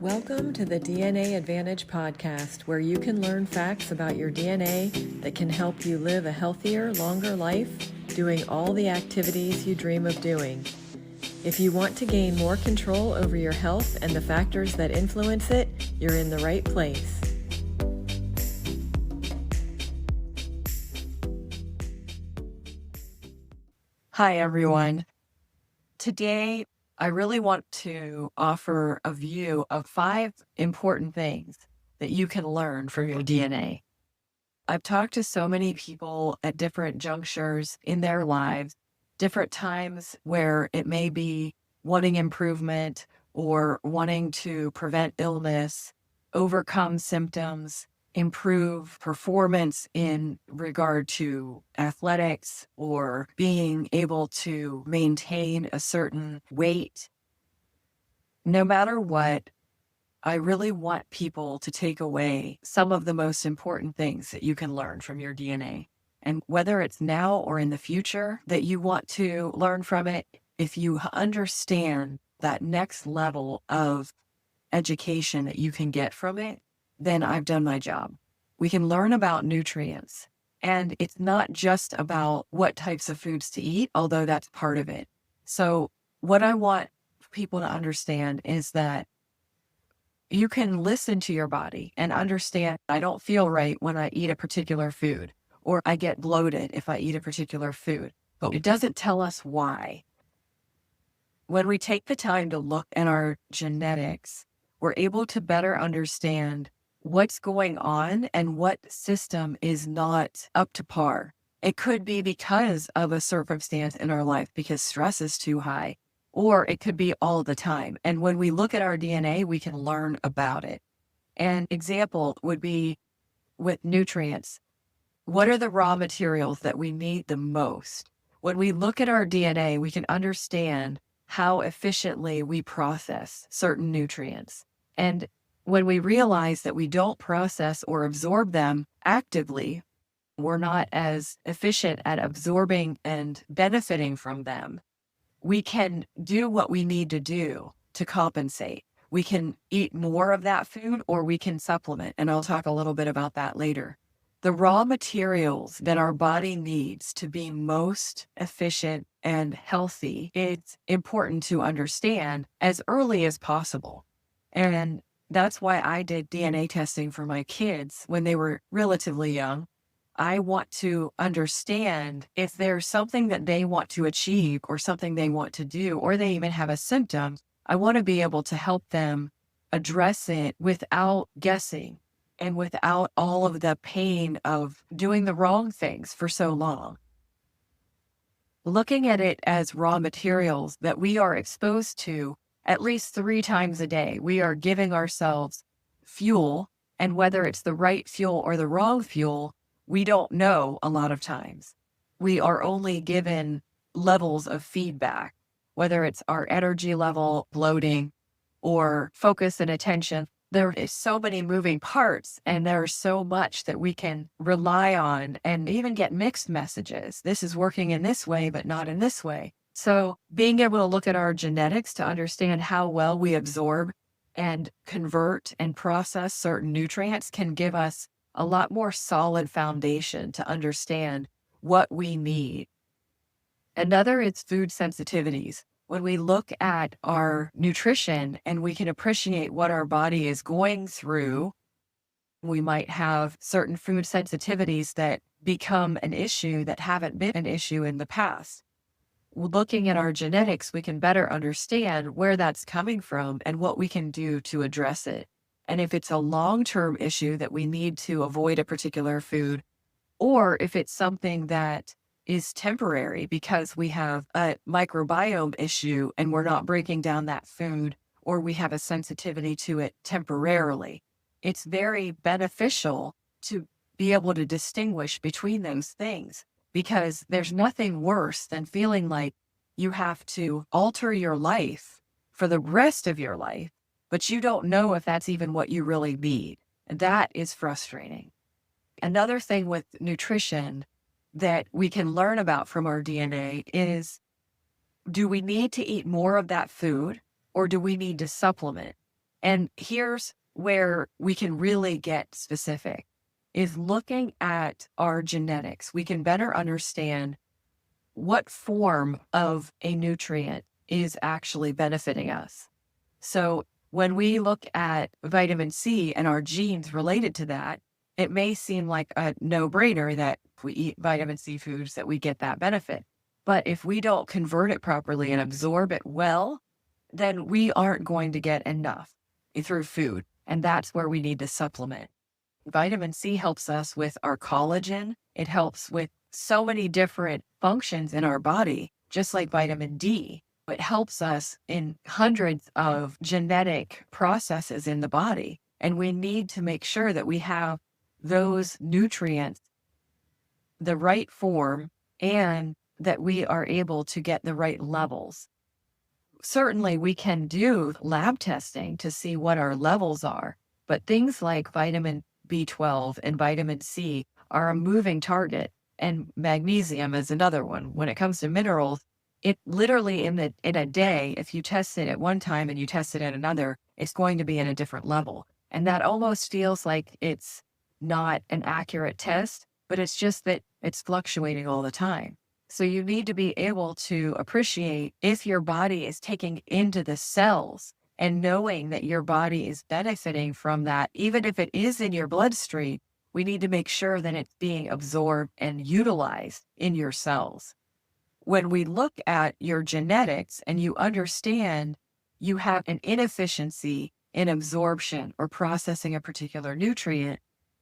Welcome to the DNA Advantage podcast, where you can learn facts about your DNA that can help you live a healthier, longer life, doing all the activities you dream of doing. If you want to gain more control over your health and the factors that influence it, you're in the right place. Hi, everyone. Today, I really want to offer a view of 5 important things that you can learn from your DNA. I've talked to so many people at different junctures in their lives, different times where it may be wanting improvement or wanting to prevent illness, overcome symptoms, improve performance in regard to athletics, or being able to maintain a certain weight. No matter what, I really want people to take away some of the most important things that you can learn from your DNA. And whether it's now or in the future that you want to learn from it, if you understand that next level of education that you can get from it, then I've done my job. We can learn about nutrients. And it's not just about what types of foods to eat, although that's part of it. So what I want people to understand is that you can listen to your body and understand, I don't feel right when I eat a particular food, or I get bloated if I eat a particular food, but it doesn't tell us why. When we take the time to look at our genetics, we're able to better understand what's going on and what system is not up to par. It could be because of a circumstance in our life, because stress is too high, or it could be all the time. And when we look at our DNA, we can learn about it. An example would be with nutrients. What are the raw materials that we need the most? When we look at our DNA, we can understand how efficiently we process certain nutrients. And when we realize that we don't process or absorb them actively, we're not as efficient at absorbing and benefiting from them, we can do what we need to do to compensate. We can eat more of that food, or we can supplement. And I'll talk a little bit about that later. The raw materials that our body needs to be most efficient and healthy, it's important to understand as early as possible. And that's why I did DNA testing for my kids when they were relatively young. I want to understand if there's something that they want to achieve or something they want to do, or they even have a symptom. I want to be able to help them address it without guessing and without all of the pain of doing the wrong things for so long. Looking at it as raw materials that we are exposed to at least 3 times a day, we are giving ourselves fuel, and whether it's the right fuel or the wrong fuel, we don't know a lot of times. We are only given levels of feedback, whether it's our energy level, bloating, or focus and attention. There is so many moving parts, and there's so much that we can rely on and even get mixed messages. This is working in this way, but not in this way. So being able to look at our genetics to understand how well we absorb and convert and process certain nutrients can give us a lot more solid foundation to understand what we need. Another is food sensitivities. When we look at our nutrition and we can appreciate what our body is going through, we might have certain food sensitivities that become an issue that haven't been an issue in the past. Looking at our genetics, we can better understand where that's coming from and what we can do to address it. And if it's a long-term issue that we need to avoid a particular food, or if it's something that is temporary because we have a microbiome issue and we're not breaking down that food, or we have a sensitivity to it temporarily, it's very beneficial to be able to distinguish between those things, because there's nothing worse than feeling like you have to alter your life for the rest of your life, but you don't know if that's even what you really need. And that is frustrating. Another thing with nutrition that we can learn about from our DNA is, do we need to eat more of that food, or do we need to supplement? And here's where we can really get specific, is looking at our genetics. We can better understand what form of a nutrient is actually benefiting us. So when we look at vitamin C and our genes related to that, it may seem like a no-brainer that if we eat vitamin C foods that we get that benefit. But if we don't convert it properly and absorb it well, then we aren't going to get enough through food. And that's where we need to supplement. Vitamin C helps us with our collagen. It helps with so many different functions in our body, just like vitamin D. It helps us in hundreds of genetic processes in the body. And we need to make sure that we have those nutrients, the right form, and that we are able to get the right levels. Certainly, we can do lab testing to see what our levels are, but things like vitamin B12 and vitamin C are a moving target, and magnesium is another one. When it comes to minerals, it literally in a day, if you test it at one time and you test it at another, it's going to be at a different level. And that almost feels like it's not an accurate test, but it's just that it's fluctuating all the time. So you need to be able to appreciate if your body is taking into the cells and knowing that your body is benefiting from that, even if it is in your bloodstream, we need to make sure that it's being absorbed and utilized in your cells. When we look at your genetics and you understand you have an inefficiency in absorption or processing a particular nutrient,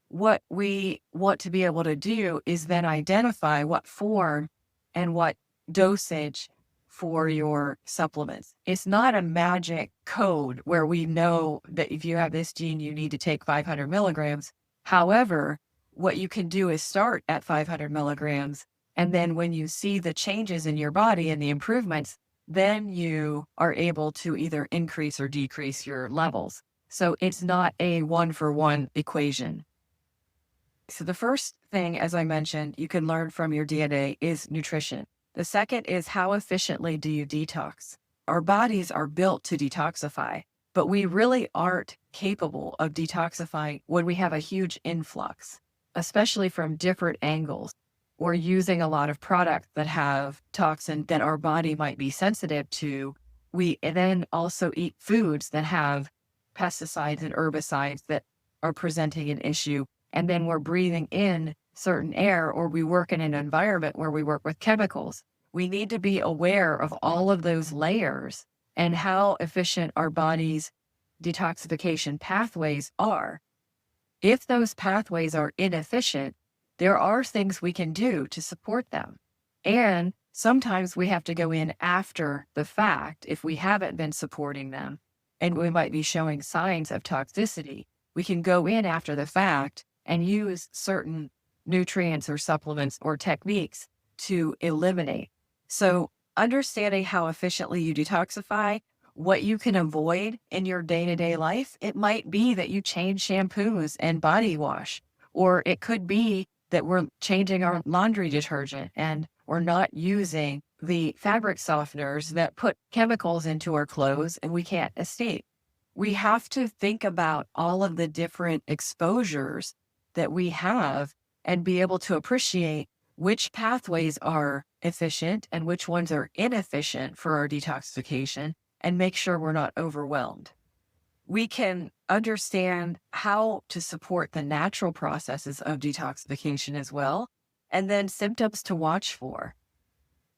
what we want to be able to do is then identify what form and what dosage for your supplements. It's not a magic code where we know that if you have this gene, you need to take 500 milligrams. However, what you can do is start at 500 milligrams. And then when you see the changes in your body and the improvements, then you are able to either increase or decrease your levels. So it's not a one-for-one equation. So the first thing, as I mentioned, you can learn from your DNA is nutrition. The second is how efficiently do you detox? Our bodies are built to detoxify, but we really aren't capable of detoxifying when we have a huge influx, especially from different angles. We're using a lot of products that have toxin that our body might be sensitive to. We then also eat foods that have pesticides and herbicides that are presenting an issue. And then we're breathing in certain air, or we work in an environment where we work with chemicals. We need to be aware of all of those layers and how efficient our body's detoxification pathways are. If those pathways are inefficient, there are things we can do to support them. And sometimes we have to go in after the fact if we haven't been supporting them and we might be showing signs of toxicity. We can go in after the fact and use certain nutrients or supplements or techniques to eliminate. So understanding how efficiently you detoxify, what you can avoid in your day-to-day life, it might be that you change shampoos and body wash, or it could be that we're changing our laundry detergent and we're not using the fabric softeners that put chemicals into our clothes and we can't escape. We have to think about all of the different exposures that we have and be able to appreciate which pathways are efficient and which ones are inefficient for our detoxification and make sure we're not overwhelmed. We can understand how to support the natural processes of detoxification as well, and then symptoms to watch for.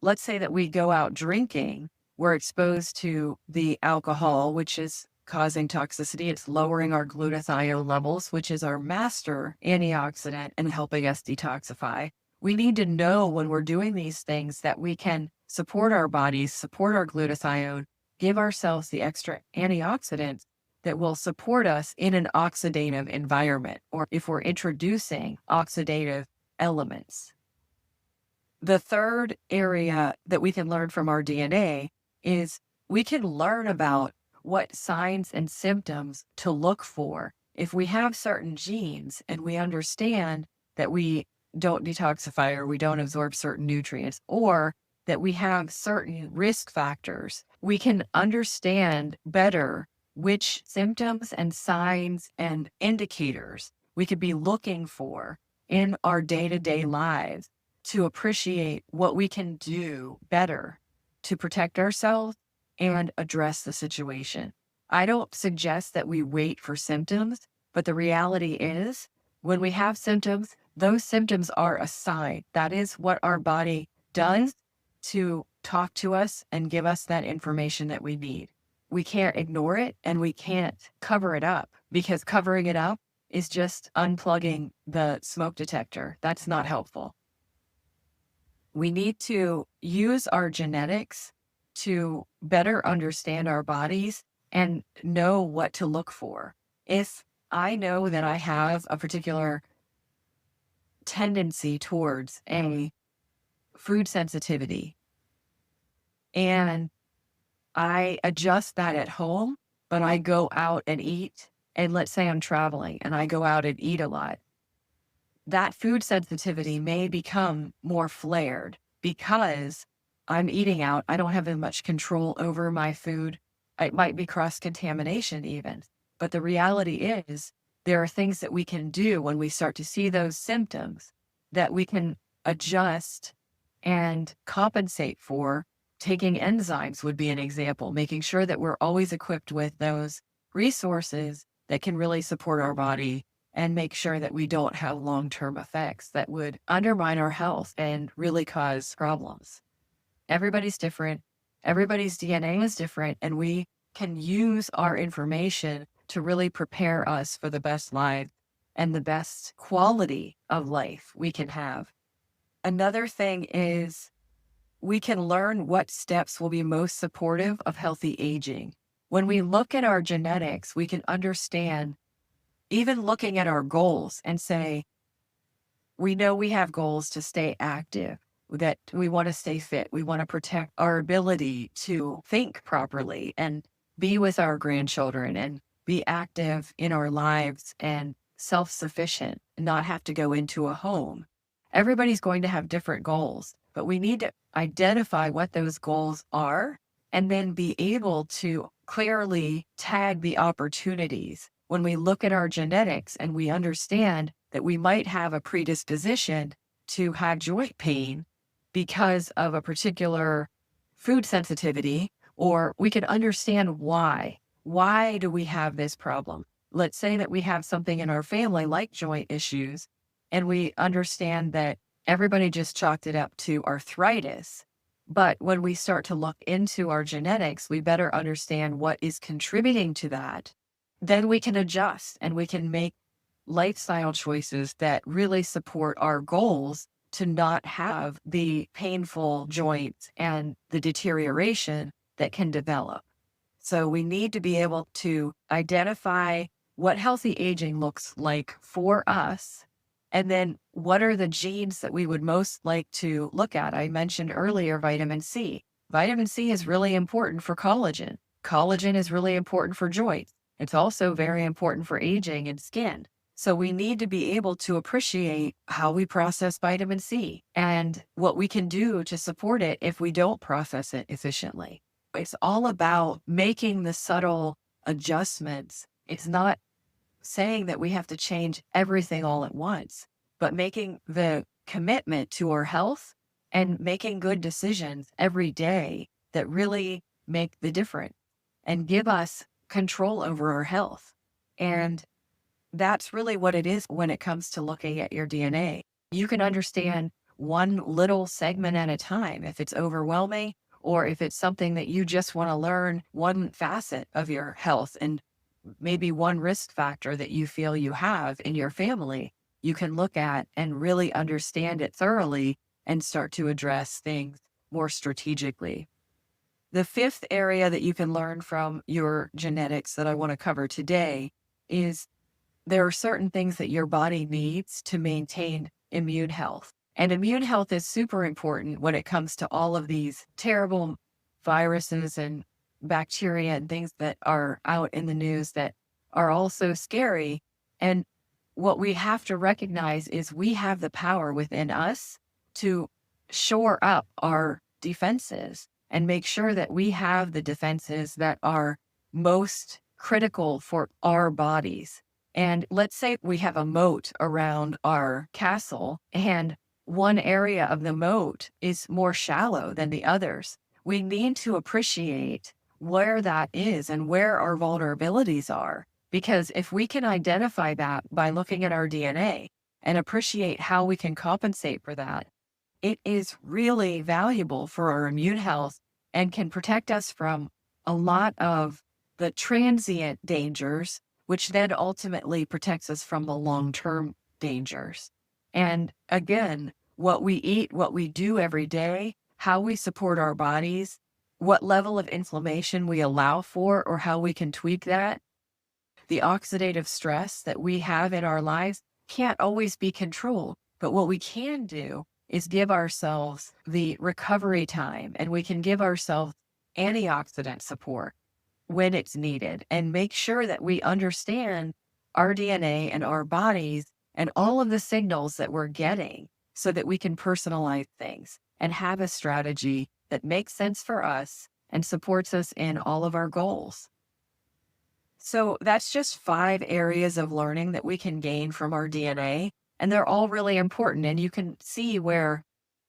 Let's say that we go out drinking, we're exposed to the alcohol, which is causing toxicity. It's lowering our glutathione levels, which is our master antioxidant and helping us detoxify. We need to know when we're doing these things that we can support our bodies, support our glutathione, give ourselves the extra antioxidants that will support us in an oxidative environment, or if we're introducing oxidative elements. The third area that we can learn from our DNA is we can learn about what signs and symptoms to look for. If we have certain genes and we understand that we don't detoxify or we don't absorb certain nutrients, or that we have certain risk factors, we can understand better which symptoms and signs and indicators we could be looking for in our day-to-day lives to appreciate what we can do better to protect ourselves and address the situation. I don't suggest that we wait for symptoms, but the reality is when we have symptoms, those symptoms are a sign. That is what our body does to talk to us and give us that information that we need. We can't ignore it and we can't cover it up, because covering it up is just unplugging the smoke detector. That's not helpful. We need to use our genetics to better understand our bodies and know what to look for. If I know that I have a particular tendency towards a food sensitivity and I adjust that at home, but I go out and eat, and let's say I'm traveling and I go out and eat a lot, that food sensitivity may become more flared because I'm eating out. I don't have as much control over my food. It might be cross-contamination even. But the reality is there are things that we can do when we start to see those symptoms that we can adjust and compensate for. Taking enzymes would be an example, making sure that we're always equipped with those resources that can really support our body and make sure that we don't have long-term effects that would undermine our health and really cause problems. Everybody's different. Everybody's DNA is different, and we can use our information to really prepare us for the best life and the best quality of life we can have. Another thing is we can learn what steps will be most supportive of healthy aging. When we look at our genetics, we can understand, even looking at our goals and say, we know we have goals to stay active, that we want to stay fit. We want to protect our ability to think properly and be with our grandchildren and be active in our lives and self-sufficient and not have to go into a home. Everybody's going to have different goals, but we need to identify what those goals are and then be able to clearly tag the opportunities. When we look at our genetics and we understand that we might have a predisposition to have joint pain because of a particular food sensitivity, or we can understand why. Why do we have this problem? Let's say that we have something in our family like joint issues, and we understand that everybody just chalked it up to arthritis. But when we start to look into our genetics, we better understand what is contributing to that. Then we can adjust and we can make lifestyle choices that really support our goals to not have the painful joints and the deterioration that can develop. So we need to be able to identify what healthy aging looks like for us. And then what are the genes that we would most like to look at? I mentioned earlier vitamin C. Vitamin C is really important for collagen. Collagen is really important for joints. It's also very important for aging and skin. So we need to be able to appreciate how we process vitamin C and what we can do to support it if we don't process it efficiently. It's all about making the subtle adjustments. It's not saying that we have to change everything all at once, but making the commitment to our health and making good decisions every day that really make the difference and give us control over our health. And that's really what it is when it comes to looking at your DNA. You can understand one little segment at a time if it's overwhelming, or if it's something that you just want to learn one facet of your health and maybe one risk factor that you feel you have in your family, you can look at and really understand it thoroughly and start to address things more strategically. The fifth area that you can learn from your genetics that I want to cover today is there are certain things that your body needs to maintain immune health. And immune health is super important when it comes to all of these terrible viruses and bacteria and things that are out in the news that are all so scary. And what we have to recognize is we have the power within us to shore up our defenses and make sure that we have the defenses that are most critical for our bodies. And let's say we have a moat around our castle, and one area of the moat is more shallow than the others. We need to appreciate where that is and where our vulnerabilities are. Because if we can identify that by looking at our DNA and appreciate how we can compensate for that, it is really valuable for our immune health and can protect us from a lot of the transient dangers, which then ultimately protects us from the long-term dangers. And again, what we eat, what we do every day, how we support our bodies, what level of inflammation we allow for, or how we can tweak that, the oxidative stress that we have in our lives can't always be controlled. But what we can do is give ourselves the recovery time, and we can give ourselves antioxidant support when it's needed, and make sure that we understand our DNA and our bodies and all of the signals that we're getting so that we can personalize things and have a strategy that makes sense for us and supports us in all of our goals. So that's just 5 areas of learning that we can gain from our DNA, and they're all really important. And you can see where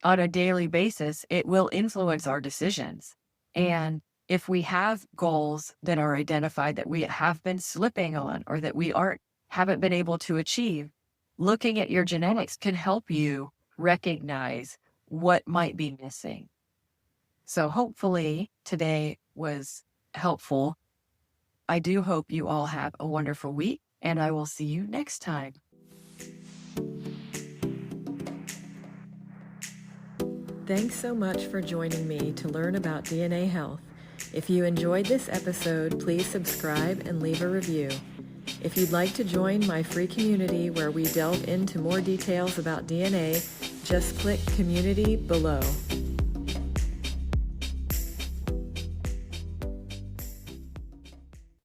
on a daily basis, it will influence our decisions. And if we have goals that are identified that we have been slipping on or that we haven't been able to achieve, looking at your genetics can help you recognize what might be missing. So hopefully today was helpful. I do hope you all have a wonderful week, and I will see you next time. Thanks so much for joining me to learn about DNA health. If you enjoyed this episode, please subscribe and leave a review. If you'd like to join my free community where we delve into more details about DNA, just click Community below.